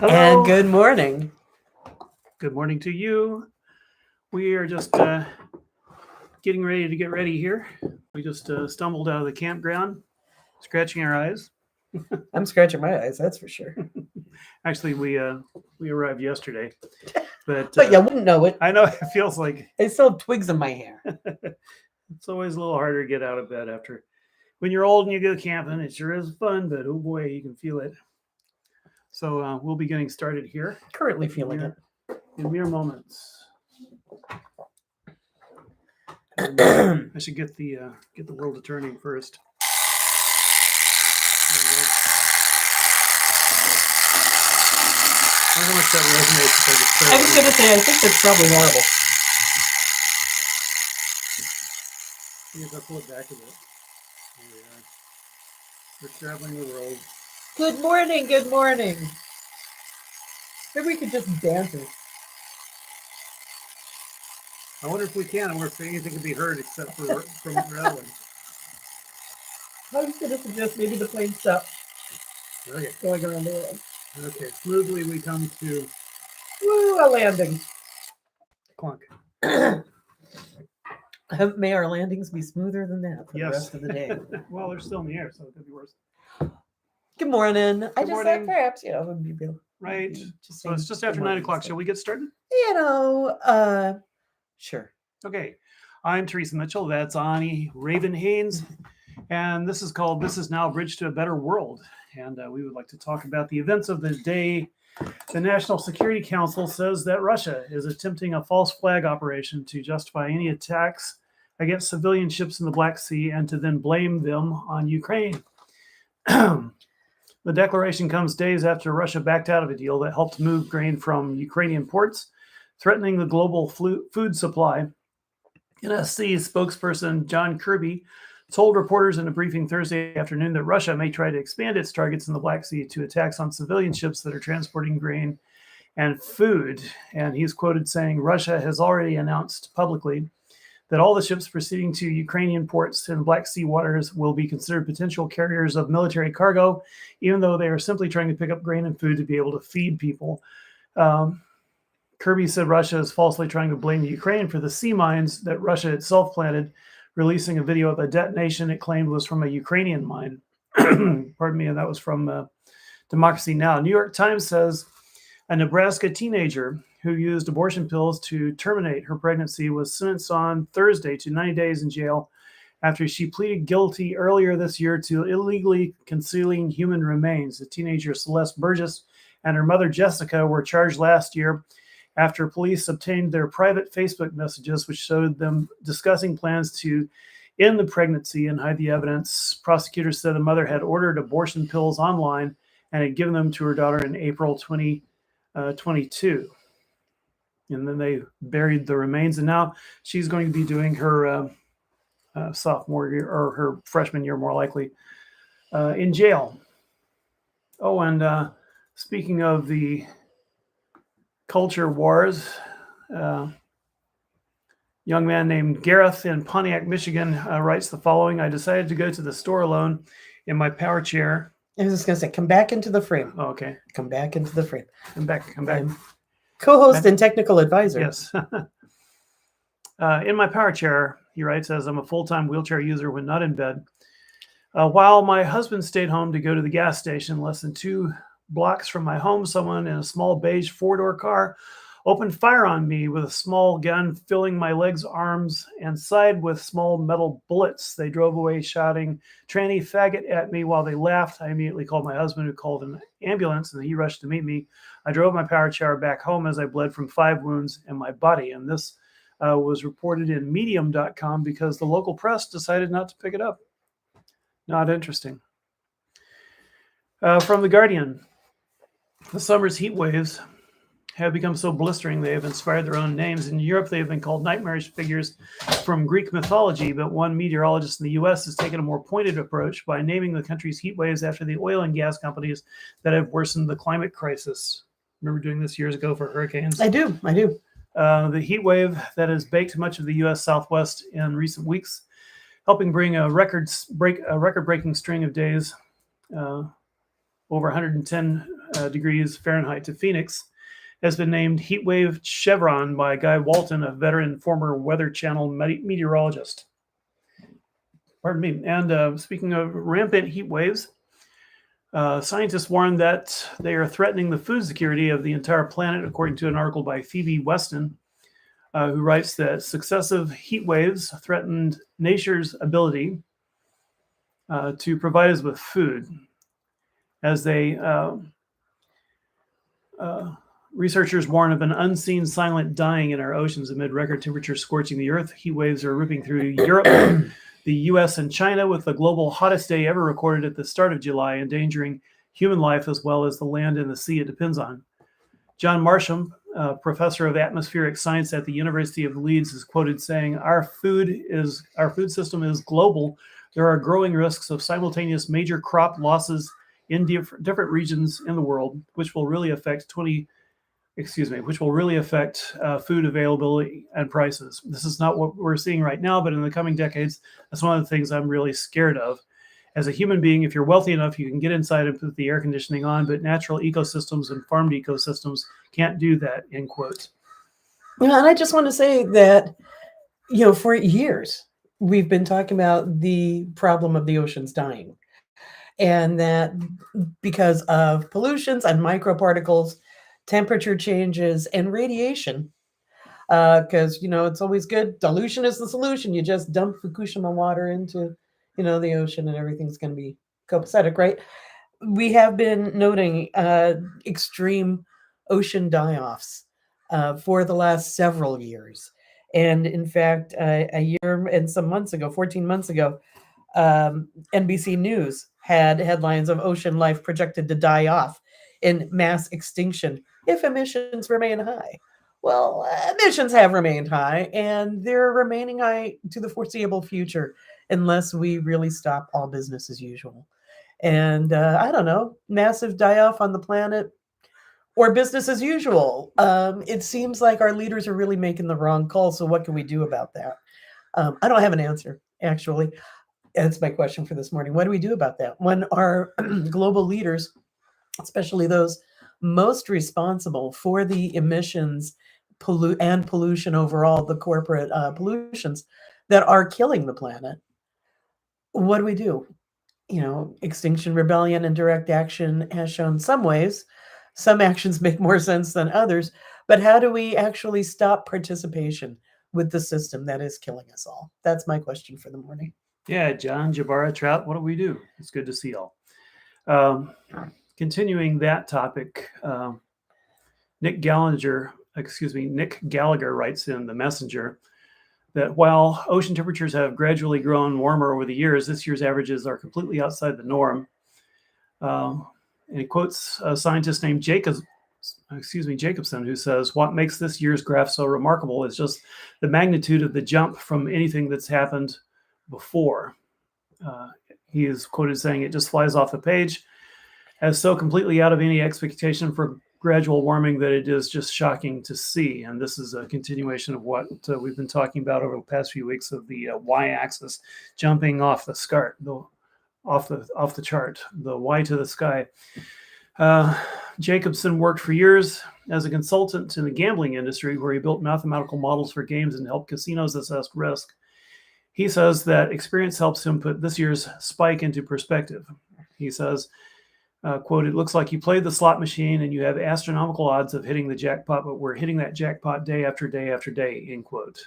And Hello. good morning. Good morning to you. We are just getting ready to get ready here. We just stumbled out of the campground, scratching our eyes. I'm scratching my eyes, that's for sure. Actually, we arrived yesterday, but But you wouldn't know it. I know it feels like I still have twigs in my hair. it's always a little harder to get out of bed after when you're old and you go camping. It sure is fun, but oh boy, you can feel it. So we'll be getting started here. Currently feeling it. In mere moments. And, I should get the world turning first. I don't know how much that resonates. I was going to say, I think that's probably horrible. I guess I'll pull it back a bit. Here we are. We're traveling the world. Good morning, good morning. Maybe we could just dance it. I wonder if we can. I wonder if anything can be heard except for from rattling. I was going to suggest maybe the plane stop Okay. going around the world. Okay. Smoothly we come to Woo, a landing. clunk. May our landings be smoother than that for Yes. the rest of the day. Well, they're still in the air, so it could be worse. Good morning. I just morning. thought perhaps, it would be Right. just So it's just after 9 o'clock. Shall we get started? Sure. Okay. I'm Teresa Mitchell. That's Ani Raven Haynes. And this is called This Is Now Bridge to a Better World. And we would like to talk about the events of the day. The National Security Council says that Russia is attempting a false flag operation to justify any attacks against civilian ships in the Black Sea and to then blame them on Ukraine. The declaration comes days after Russia backed out of a deal that helped move grain from Ukrainian ports, threatening the global food supply. NSC spokesperson John Kirby told reporters in a briefing Thursday afternoon that Russia may try to expand its targets in the Black Sea to attacks on civilian ships that are transporting grain and food. And he's quoted saying, Russia has already announced publicly that all the ships proceeding to Ukrainian ports in Black Sea waters will be considered potential carriers of military cargo, even though they are simply trying to pick up grain and food to be able to feed people. Kirby said Russia is falsely trying to blame Ukraine for the sea mines that Russia itself planted, releasing a video of a detonation it claimed was from a Ukrainian mine. Pardon me, and that was from Democracy Now! New York Times says a Nebraska teenager who used abortion pills to terminate her pregnancy was sentenced on Thursday to 90 days in jail after she pleaded guilty earlier this year to illegally concealing human remains. The teenager Celeste Burgess and her mother Jessica were charged last year after police obtained their private Facebook messages, which showed them discussing plans to end the pregnancy and hide the evidence. Prosecutors said the mother had ordered abortion pills online and had given them to her daughter in April 2022. And then they buried the remains. And now she's going to be doing her sophomore year or her freshman year, more likely, in jail. Oh, and speaking of the culture wars, young man named Gareth in Pontiac, Michigan writes the following. I decided to go to the store alone in my power chair. I was just going to say, come back into the frame. Oh, okay. Come back into the frame. Come back. Co-host and technical advisor. Yes. In my power chair, he writes, as I'm a full-time wheelchair user when not in bed, while my husband stayed home to go to the gas station less than 2 blocks from my home, someone in a small beige 4-door car opened fire on me with a small gun, filling my legs, arms, and side with small metal bullets. They drove away shouting, "Tranny faggot," at me while they laughed. I immediately called my husband, who called an ambulance, and he rushed to meet me. I drove my power chair back home as I bled from 5 wounds in my body. And this was reported in medium.com because the local press decided not to pick it up. Not interesting. From The Guardian, the summer's heat waves have become so blistering they have inspired their own names. In Europe, they have been called nightmarish figures from Greek mythology, but one meteorologist in the U.S. has taken a more pointed approach by naming the country's heat waves after the oil and gas companies that have worsened the climate crisis. Remember doing this years ago for hurricanes? I do. The heat wave that has baked much of the U.S. Southwest in recent weeks, helping bring a record-breaking string of days over 110 degrees Fahrenheit to Phoenix has been named Heatwave Chevron by Guy Walton, a veteran former Weather Channel meteorologist. Pardon me. And speaking of rampant heat waves, scientists warn that they are threatening the food security of the entire planet, according to an article by Phoebe Weston, who writes that successive heat waves threatened nature's ability to provide us with food. As researchers warn of an unseen silent dying in our oceans amid record temperatures scorching the earth. Heat waves are ripping through Europe, the US, and China, with the global hottest day ever recorded at the start of July, endangering human life as well as the land and the sea it depends on. John Marsham, professor of atmospheric science at the University of Leeds, is quoted saying, our food system is global. There are growing risks of simultaneous major crop losses in different regions in the world, which will really affect food availability and prices. This is not what we're seeing right now, but in the coming decades, that's one of the things I'm really scared of. As a human being, if you're wealthy enough, you can get inside and put the air conditioning on, but natural ecosystems and farmed ecosystems can't do that, end quote. And I just want to say that, for years, we've been talking about the problem of the oceans dying. And that because of pollutions and microparticles, temperature changes, and radiation, because, it's always good. Dilution is the solution. You just dump Fukushima water into, the ocean and everything's going to be copacetic, right? We have been noting extreme ocean die-offs for the last several years. And in fact, a year and some months ago, 14 months ago, NBC News had headlines of ocean life projected to die off in mass extinction if emissions remain high. Well, emissions have remained high, and they're remaining high to the foreseeable future unless we really stop all business as usual. And I don't know, massive die-off on the planet or business as usual. It seems like our leaders are really making the wrong call, so what can we do about that? I don't have an answer, actually. That's my question for this morning. What do we do about that? When our global leaders, especially those most responsible for the emissions and pollution overall, the corporate pollutions that are killing the planet, what do we do? Extinction Rebellion and direct action has shown some ways. Some actions make more sense than others. But how do we actually stop participation with the system that is killing us all? That's my question for the morning. Yeah, John, Jabara, Trout, what do we do? It's good to see y'all. Continuing that topic, Nick Gallagher writes in The Messenger that while ocean temperatures have gradually grown warmer over the years, this year's averages are completely outside the norm. And he quotes a scientist named Jacobson, who says, what makes this year's graph so remarkable is just the magnitude of the jump from anything that's happened before. He is quoted saying, it just flies off the page as so completely out of any expectation for gradual warming that it is just shocking to see. And this is a continuation of what we've been talking about over the past few weeks of the y-axis jumping off the off the chart, the Y to the sky. Jacobson worked for years as a consultant in the gambling industry, where he built mathematical models for games and helped casinos assess risk. He says that experience helps him put this year's spike into perspective. He says, quote, it looks like you played the slot machine and you have astronomical odds of hitting the jackpot, but we're hitting that jackpot day after day after day, end quote.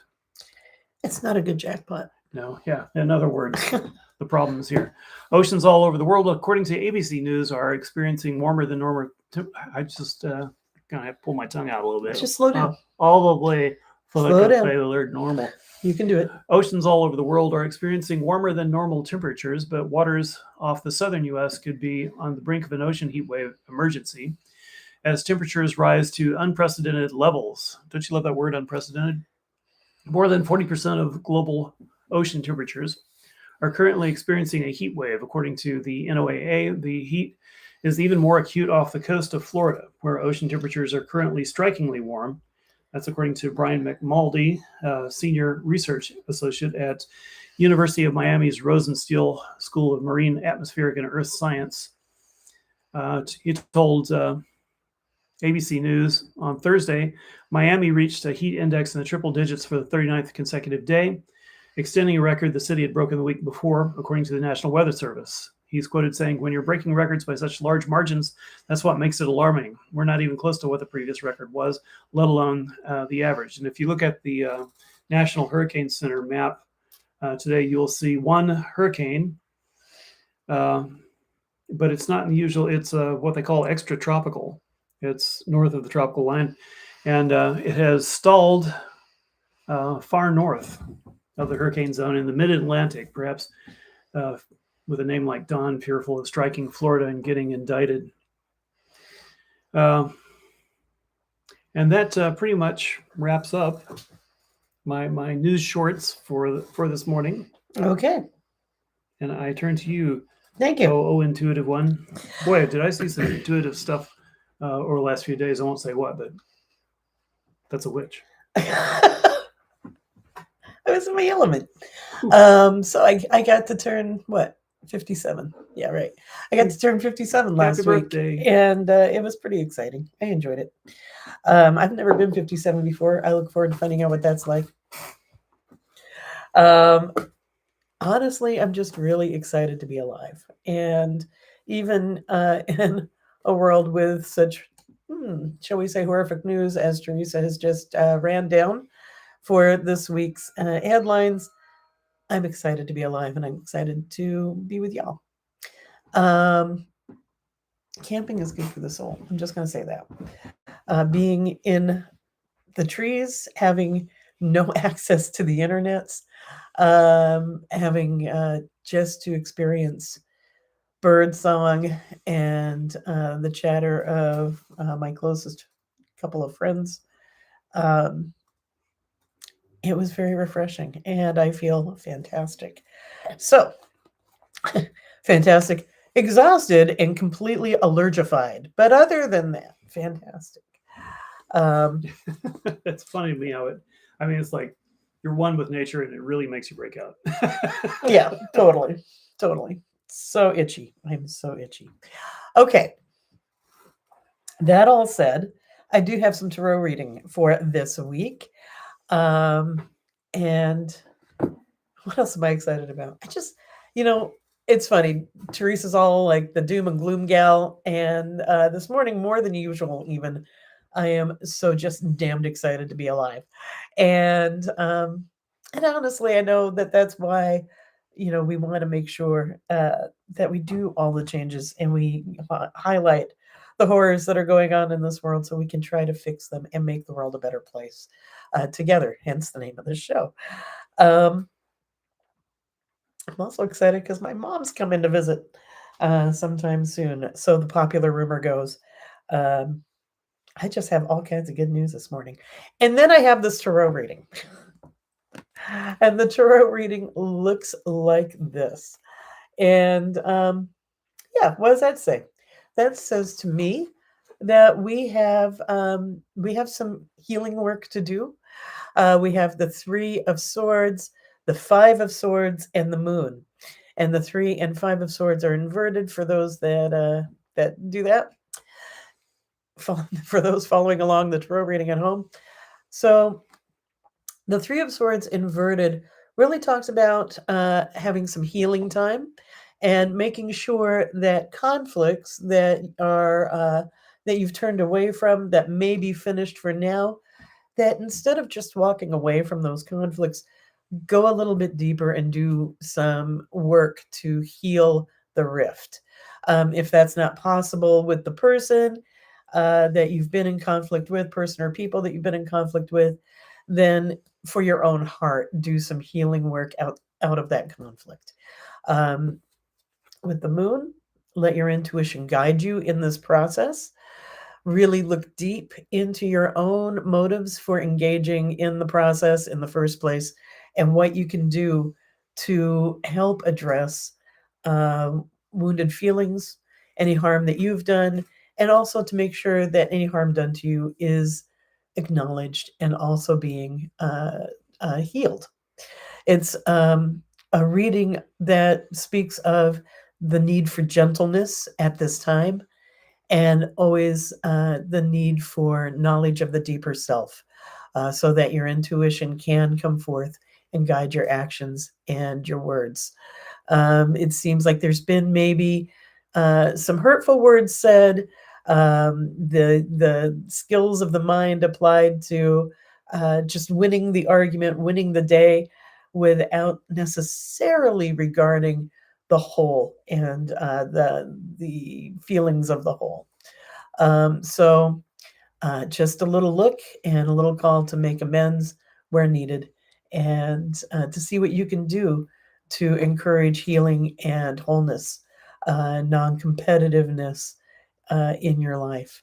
It's not a good jackpot. No, yeah. In other words, the problem is here. Oceans all over the world, according to ABC News, are experiencing warmer than normal. I just gonna have to pull my tongue out a little bit. Just slow down. All the way. Slow down. Normal. You can do it. Oceans all over the world are experiencing warmer than normal temperatures, but waters off the southern U.S. could be on the brink of an ocean heat wave emergency as temperatures rise to unprecedented levels. Don't you love that word, unprecedented? More than 40% of global ocean temperatures are currently experiencing a heat wave. According to the NOAA, the heat is even more acute off the coast of Florida, where ocean temperatures are currently strikingly warm. That's according to Brian McMaldy, senior research associate at University of Miami's Rosenstiel School of Marine Atmospheric and Earth Science. He told ABC News on Thursday, Miami reached a heat index in the triple digits for the 39th consecutive day, extending a record the city had broken the week before, according to the National Weather Service. He's quoted saying, "When you're breaking records by such large margins, that's what makes it alarming. We're not even close to what the previous record was, let alone the average." And if you look at the National Hurricane Center map today, you'll see one hurricane, but it's not unusual. It's what they call extratropical. It's north of the tropical line, and it has stalled far north of the hurricane zone in the mid-Atlantic, perhaps with a name like Don, fearful of striking Florida and getting indicted. And that pretty much wraps up my news shorts for this morning. Okay. And I turn to you. Thank you. Oh, intuitive one. Boy, did I see some intuitive stuff over the last few days. I won't say what, but that's a witch. I was in my element. So I got to turn, what, 57? Yeah, right. I got to turn 57 last Happy week. birthday. And it was pretty exciting. I enjoyed it. I've never been 57 before. I look forward to finding out what that's like. Honestly, I'm just really excited to be alive. And even in a world with such, shall we say, horrific news, as Teresa has just ran down for this week's headlines, I'm excited to be alive and I'm excited to be with y'all. Camping is good for the soul. I'm just going to say that. Being in the trees, having no access to the internets, having just to experience bird song and the chatter of my closest couple of friends. It was very refreshing and I feel fantastic. So, fantastic, exhausted and completely allergified. But other than that, fantastic. It's funny to me how it's like you're one with nature and it really makes you break out. Yeah, totally. So itchy. I'm so itchy. Okay. That all said, I do have some tarot reading for this week. And what else am I excited about? It's funny. Teresa's all like the doom and gloom gal. And this morning, more than usual, even, I am so just damned excited to be alive. And honestly, I know that that's why, we want to make sure that we do all the changes and we highlight the horrors that are going on in this world so we can try to fix them and make the world a better place together, hence the name of this show. I'm also excited because my mom's coming to visit sometime soon. So the popular rumor goes. I just have all kinds of good news this morning. And then I have this tarot reading. And the tarot reading looks like this. And what does that say? That says to me that we have some healing work to do. We have the 3 of Swords, the 5 of Swords, and the Moon. And the 3 and 5 of Swords are inverted for those that do that. For those following along the tarot reading at home. So the 3 of Swords inverted really talks about having some healing time and making sure that conflicts that are that you've turned away from, that may be finished for now, that instead of just walking away from those conflicts, go a little bit deeper and do some work to heal the rift. If that's not possible with the person that you've been in conflict with, person or people that you've been in conflict with, then for your own heart, do some healing work out of that conflict. With the Moon, let your intuition guide you in this process. Really look deep into your own motives for engaging in the process in the first place and what you can do to help address wounded feelings, any harm that you've done, and also to make sure that any harm done to you is acknowledged and also being healed. It's a reading that speaks of the need for gentleness at this time and always the need for knowledge of the deeper self, so that your intuition can come forth and guide your actions and your words. It seems like there's been maybe some hurtful words said, the skills of the mind applied to just winning the argument, winning the day, without necessarily regarding the whole and the feelings of the whole. So just a little look and a little call to make amends where needed, and to see what you can do to encourage healing and wholeness, non competitiveness in your life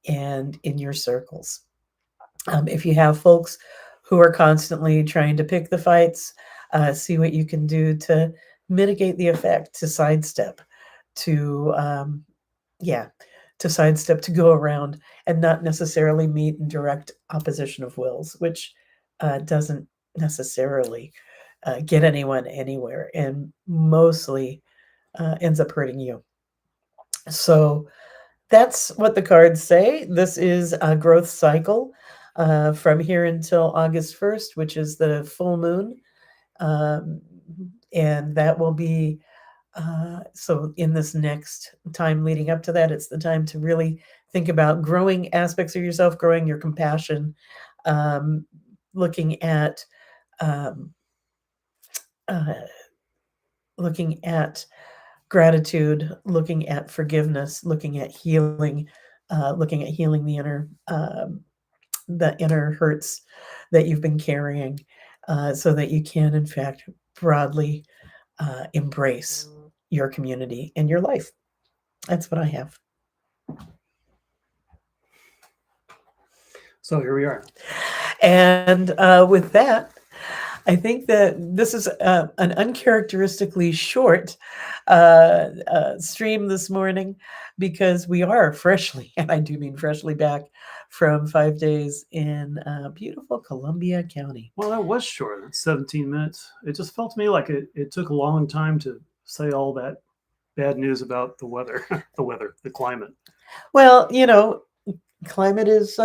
and in your circles. If you have folks who are constantly trying to pick the fights, see what you can do to mitigate the effect, to sidestep, to yeah, to sidestep, to go around and not necessarily meet in direct opposition of wills, which doesn't necessarily get anyone anywhere and mostly ends up hurting you. So that's what the cards say. This is a growth cycle from here until August 1st, which is the full moon. Um, and that will be so in this next time leading up to that, it's the time to really think about growing aspects of yourself, growing your compassion, um, looking at um, uh, looking at gratitude, looking at forgiveness, looking at healing the inner hurts that you've been carrying, so that you can, in fact, broadly embrace your community and your life. That's what I have. So here we are. And with that, I think that this is an uncharacteristically short stream this morning, because we are freshly, and I do mean freshly, back from 5 days in beautiful Columbia County. Well, that was short. That's 17 minutes. It just felt to me like it took a long time to say all that bad news about the weather, the climate. Well, climate is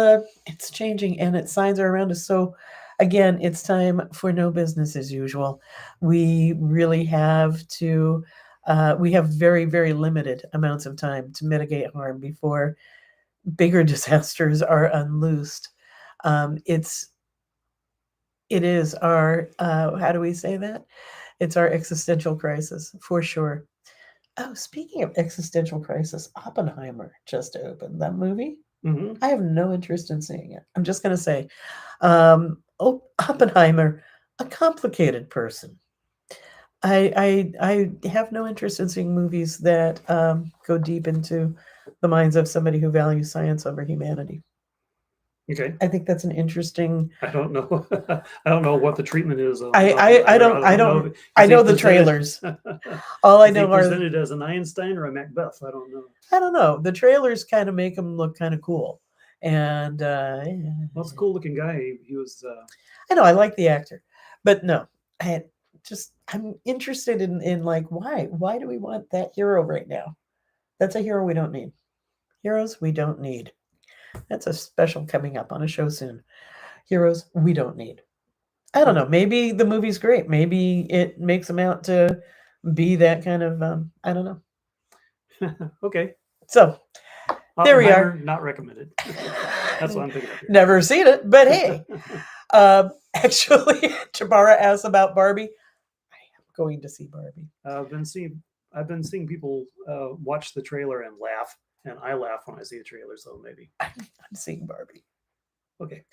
it's changing and its signs are around us. So again, it's time for no business as usual. We really have to we have very, very limited amounts of time to mitigate harm before bigger disasters are unloosed. It is our how do we say that? It's our existential crisis for sure. Oh, speaking of existential crisis, Oppenheimer just opened. That movie, Mm-hmm. I have no interest in seeing it. I'm just going to say, Oppenheimer, a complicated person. I have no interest in seeing movies that go deep into the minds of somebody who values science over humanity. Okay. I think that's an interesting. I don't know. I don't know what the treatment is. I know the trailers. All I Is he know are presented as an Einstein or a Macbeth? I don't know. I don't know. The trailers kind of make him look kind of cool, and Well, it's a cool looking guy. He was. I know I like the actor, but no, I'm interested in like why do we want that hero right now? That's a hero we don't need. Heroes we don't need. That's a special coming up on a show soon. Heroes we don't need. I don't know. Maybe the movie's great. Maybe it makes him out to be that kind of. I don't know. Okay. So there we are. Not recommended. That's what I'm thinking of here. Never seen it, but hey. Actually, Jabara asked about Barbie. I am going to see Barbie. I've been seeing people watch the trailer and laugh, and I laugh when I see the trailer. So maybe I'm seeing Barbie. Okay.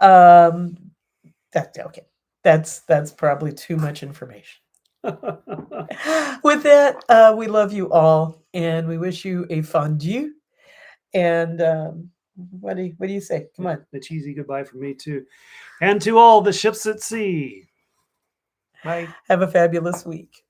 That's okay. That's probably too much information. With that, we love you all, and we wish you a fondue. And what do you say? Come on. The cheesy goodbye from me too, and to all the ships at sea. Bye. Have a fabulous week.